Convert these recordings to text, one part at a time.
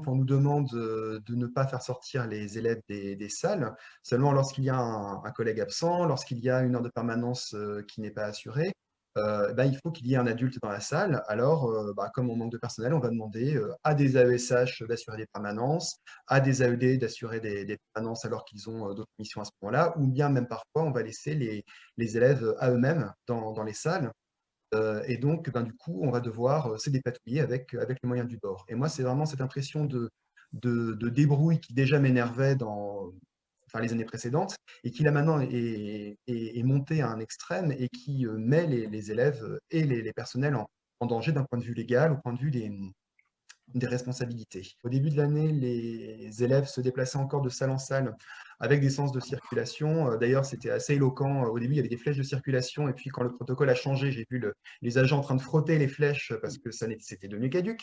on nous demande de ne pas faire sortir les élèves des salles, seulement lorsqu'il y a un collègue absent, lorsqu'il y a une heure de permanence qui n'est pas assurée, ben, il faut qu'il y ait un adulte dans la salle. Alors, comme on manque de personnel, on va demander à des AESH d'assurer des permanences, à des AED d'assurer des permanences alors qu'ils ont d'autres missions à ce moment-là, ou bien même parfois, on va laisser les élèves à eux-mêmes dans les salles. Et donc, ben, du coup, on va devoir se dépatouiller avec les moyens du bord. Et moi, c'est vraiment cette impression de débrouille qui déjà m'énervait dans enfin, les années précédentes et qui là maintenant est montée à un extrême et qui met les élèves et les personnels en danger d'un point de vue légal, au point de vue des responsabilités. Au début de l'année, les élèves se déplaçaient encore de salle en salle avec des sens de circulation. D'ailleurs, c'était assez éloquent. Au début, il y avait des flèches de circulation, et puis quand le protocole a changé, j'ai vu les agents en train de frotter les flèches parce que c'était devenu caduc.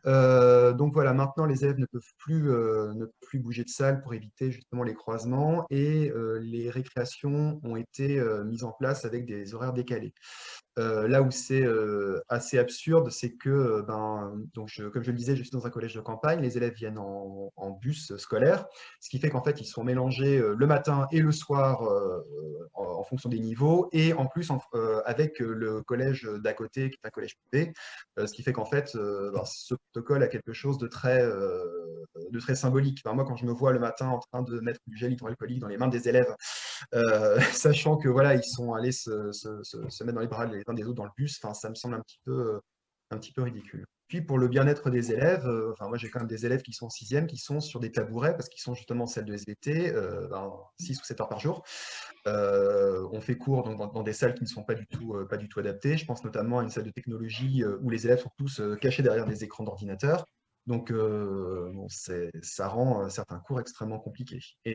Donc voilà, maintenant, les élèves ne peuvent plus bouger de salle pour éviter justement les croisements, et les récréations ont été mises en place avec des horaires décalés. Là où c'est assez absurde, c'est que, comme je le disais, je suis dans un collège de campagne, les élèves viennent en bus scolaire, ce qui fait qu'en fait, ils sont mélangés le matin et le soir en fonction des niveaux, et en plus avec le collège d'à côté, qui est un collège privé, ce qui fait qu'en fait, ce protocole a quelque chose de très symbolique. Enfin, moi, quand je me vois le matin en train de mettre du gel hydroalcoolique dans les mains des élèves, sachant que voilà, ils sont allés se mettre dans les bras les uns des autres dans le bus. Enfin, ça me semble un petit peu ridicule. Puis pour le bien-être des élèves, enfin, moi j'ai quand même des élèves qui sont en sixième, qui sont sur des tabourets parce qu'ils sont justement en salle de SVT, 6 ou 7 heures par jour. On fait cours donc, dans des salles qui ne sont pas du tout adaptées. Je pense notamment à une salle de technologie où les élèves sont tous cachés derrière des écrans d'ordinateur. Donc, bon, ça rend certains cours extrêmement compliqués. Et